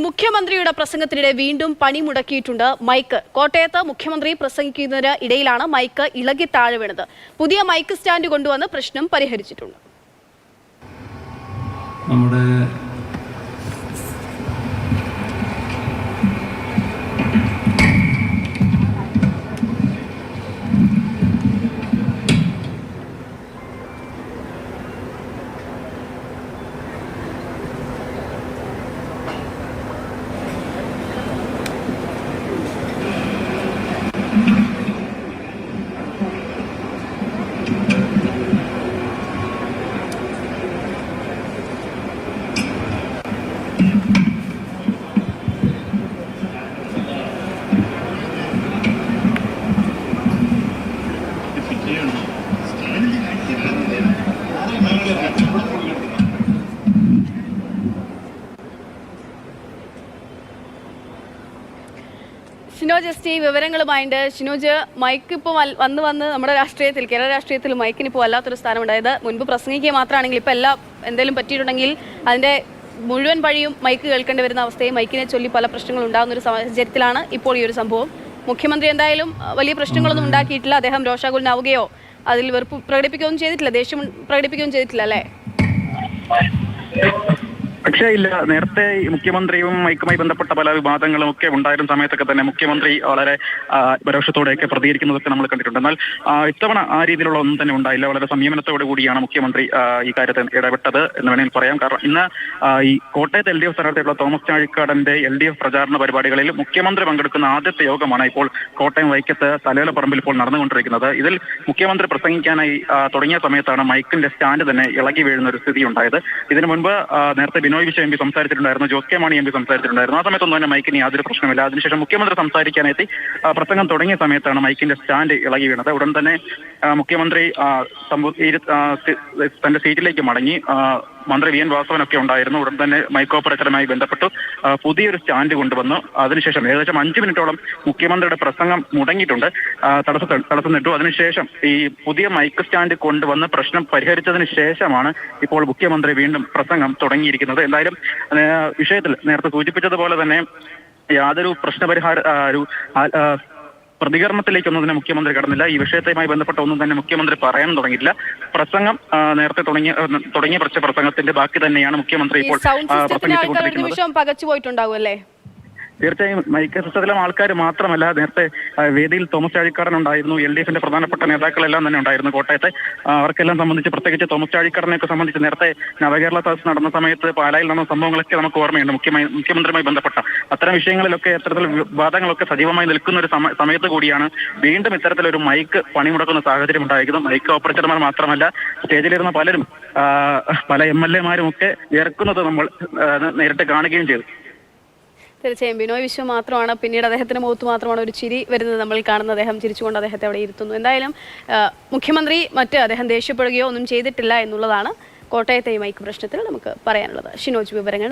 മുഖ്യമന്ത്രിയുടെ പ്രസംഗത്തിനിടെ വീണ്ടും പണി മുടക്കിയിട്ടുണ്ട് മൈക്ക്. കോട്ടയത്ത് മുഖ്യമന്ത്രി പ്രസംഗിക്കുന്നതിന് ഇടയിലാണ് മൈക്ക് ഇളകി താഴെ വീണത്. പുതിയ മൈക്ക് സ്റ്റാൻഡ് കൊണ്ടുവന്ന് പ്രശ്നം പരിഹരിച്ചിട്ടുണ്ട്. നമ്മുടെ ഷിനോജ് എസ് വിവരങ്ങളുമായിട്ട്. ഷിനോജ്, മൈക്ക് ഇപ്പോൾ വന്ന് നമ്മുടെ രാഷ്ട്രീയത്തിൽ, കേരള രാഷ്ട്രീയത്തിൽ മൈക്കിന് ഇപ്പോൾ വല്ലാത്തൊരു സ്ഥാനമുണ്ടായത്. മുൻപ് പ്രസംഗിക്കുക മാത്രമാണെങ്കിൽ ഇപ്പോൾ എന്തെങ്കിലും പറ്റിയിട്ടുണ്ടെങ്കിൽ അതിൻ്റെ മുഴുവൻ വഴിയും മൈക്ക് കേൾക്കേണ്ടി വരുന്ന അവസ്ഥയും മൈക്കിനെ ചൊല്ലി പല പ്രശ്നങ്ങളും ഉണ്ടാകുന്ന ഒരു സാഹചര്യത്തിലാണ് ഇപ്പോൾ ഈ ഒരു സംഭവം. മുഖ്യമന്ത്രി എന്തായാലും വലിയ പ്രശ്നങ്ങളൊന്നും ഉണ്ടാക്കിയിട്ടില്ല. അദ്ദേഹം രോഷാകുലനാവുകയോ അതിൽ വെറുപ്പ് പ്രകടിപ്പിക്കുകയൊന്നും ചെയ്തിട്ടില്ല, ദേഷ്യം പ്രകടിപ്പിക്കുകയും ചെയ്തിട്ടില്ല, അല്ലേ? പക്ഷേ ഇല്ല, നേരത്തെ മുഖ്യമന്ത്രിയും മൈക്കുമായി ബന്ധപ്പെട്ട പല വിവാദങ്ങളും ഒക്കെ ഉണ്ടായിരുന്ന സമയത്തൊക്കെ തന്നെ മുഖ്യമന്ത്രി വളരെ പരോക്ഷത്തോടെയൊക്കെ പ്രതികരിക്കുന്നതൊക്കെ നമ്മൾ കണ്ടിട്ടുണ്ട്. എന്നാൽ ഇത്തവണ ആ രീതിയിലുള്ള ഒന്നും തന്നെ ഉണ്ടായില്ല. വളരെ സംയമനത്തോടു കൂടിയാണ് മുഖ്യമന്ത്രി ഈ കാര്യത്തിൽ ഇടപെട്ടത് എന്ന് വേണമെങ്കിൽ പറയാം. കാരണം ഇന്ന് ഈ കോട്ടയത്ത് LDF സ്ഥാനാർത്ഥിയുള്ള തോമസ് ചാഴിക്കാടന്റെ LDF പ്രചാരണ പരിപാടികളിൽ മുഖ്യമന്ത്രി പങ്കെടുക്കുന്ന ആദ്യത്തെ യോഗമാണ് ഇപ്പോൾ കോട്ടയം വൈക്കത്ത് തലയോലപ്പറമ്പിൽ ഇപ്പോൾ നടന്നുകൊണ്ടിരിക്കുന്നത്. ഇതിൽ മുഖ്യമന്ത്രി പ്രസംഗിക്കാനായി തുടങ്ങിയ സമയത്താണ് മൈക്കിന്റെ സ്റ്റാൻഡ് തന്നെ ഇളകി വീഴുന്ന ഒരു സ്ഥിതി ഉണ്ടായത്. ഇതിനു മുൻപ് നേരത്തെ ബിനോയ് വിശ്വം MP സംസാരിച്ചിട്ടുണ്ടായിരുന്നു, ജോസ് കെ മാണി MP സംസാരിച്ചിട്ടുണ്ടായിരുന്നു. ആ സമയത്തൊന്നും തന്നെ മൈക്കിന് യാതൊരു പ്രശ്നമില്ല. അതിനുശേഷം മുഖ്യമന്ത്രി സംസാരിക്കാനെത്തി പ്രസംഗം തുടങ്ങിയ സമയത്താണ് മൈക്കിന്റെ സ്റ്റാൻഡ് ഇളകി വീണത്. ഉടൻ തന്നെ മുഖ്യമന്ത്രി തന്റെ സീറ്റിലേക്ക് മടങ്ങി. മന്ത്രി VN വാസവനൊക്കെ ഉണ്ടായിരുന്നു. ഉടൻ തന്നെ മൈക്ക് ഓപ്പറേറ്ററുമായി ബന്ധപ്പെട്ടു പുതിയൊരു സ്റ്റാൻഡ് കൊണ്ടുവന്നു. അതിനുശേഷം ഏകദേശം 5 മിനിറ്റോളം മുഖ്യമന്ത്രിയുടെ പ്രസംഗം മുടങ്ങിയിട്ടുണ്ട്, തടസ്സം നിട്ടു. അതിനുശേഷം ഈ പുതിയ മൈക്ക് സ്റ്റാൻഡ് കൊണ്ടുവന്ന് പ്രശ്നം പരിഹരിച്ചതിന് ശേഷമാണ് ഇപ്പോൾ മുഖ്യമന്ത്രി വീണ്ടും പ്രസംഗം തുടങ്ങിയിരിക്കുന്നത്. എന്തായാലും വിഷയത്തിൽ നേരത്തെ സൂചിപ്പിച്ചതുപോലെ തന്നെ യാതൊരു പ്രതികരണത്തിലേക്കൊന്നും തന്നെ മുഖ്യമന്ത്രി കടന്നില്ല. ഈ വിഷയവുമായി ബന്ധപ്പെട്ട ഒന്നും തന്നെ മുഖ്യമന്ത്രി പറയാൻ തുടങ്ങിയില്ല. പ്രസംഗം നേരത്തെ തുടങ്ങിയ പ്രസംഗത്തിന്റെ ബാക്കി തന്നെയാണ് മുഖ്യമന്ത്രി ഇപ്പോൾ പ്രസംഗിച്ചുകൊണ്ടിരിക്കുന്നത്. തീർച്ചയായും മൈക്ക് സിസ്റ്റത്തിലെ ആൾക്കാർ മാത്രമല്ല, നേരത്തെ വേദിയിൽ തോമസ് ചാഴിക്കാടൻ ഉണ്ടായിരുന്നു, LDFന്റെ പ്രധാനപ്പെട്ട നേതാക്കളെല്ലാം തന്നെ ഉണ്ടായിരുന്നു കോട്ടയത്തെ. അവർക്കെല്ലാം സംബന്ധിച്ച്, പ്രത്യേകിച്ച് തോമസ് ചാഴിക്കാടനെയൊക്കെ സംബന്ധിച്ച് നേരത്തെ നവകേരള സദസ് നടന്ന സമയത്ത് പാലായിൽ നടന്ന സംഭവങ്ങളൊക്കെ നമുക്ക് ഓർമ്മയുണ്ട്. മുഖ്യമന്ത്രിയുമായി ബന്ധപ്പെട്ട അത്തരം വിഷയങ്ങളിലൊക്കെ ഇത്തരത്തിൽ വിവാദങ്ങളൊക്കെ സജീവമായി നിൽക്കുന്ന ഒരു സമയത്ത് കൂടിയാണ് വീണ്ടും ഇത്തരത്തിലൊരു മൈക്ക് പണിമുടക്കുന്ന സാഹചര്യം ഉണ്ടായിരിക്കുന്നത്. മൈക്ക് ഓപ്പറേറ്റർമാർ മാത്രമല്ല, സ്റ്റേജിലിരുന്ന പലരും, പല MLA മാരും ഒക്കെ ഇറക്കുന്നത് നമ്മൾ നേരിട്ട് കാണുകയും ചെയ്തു. തീർച്ചയായും ബിനോയ് വിശ്വം മാത്രമാണ്, പിന്നീട് അദ്ദേഹത്തിന്റെ മുഖത്ത് മാത്രമാണ് ഒരു ചിരി വരുന്നത് നമ്മൾ കാണുന്നത്. അദ്ദേഹം ചിരിച്ചുകൊണ്ട് അദ്ദേഹത്തെ അവിടെ ഇരുത്തുന്നു. എന്തായാലും മുഖ്യമന്ത്രി അദ്ദേഹം ദേഷ്യപ്പെടുകയോ ഒന്നും ചെയ്തിട്ടില്ല എന്നുള്ളതാണ് കോട്ടയത്തെ മൈക്ക് പ്രശ്നത്തിൽ നമുക്ക് പറയാനുള്ളത്. ഷിനോജ്, വിവരങ്ങൾ.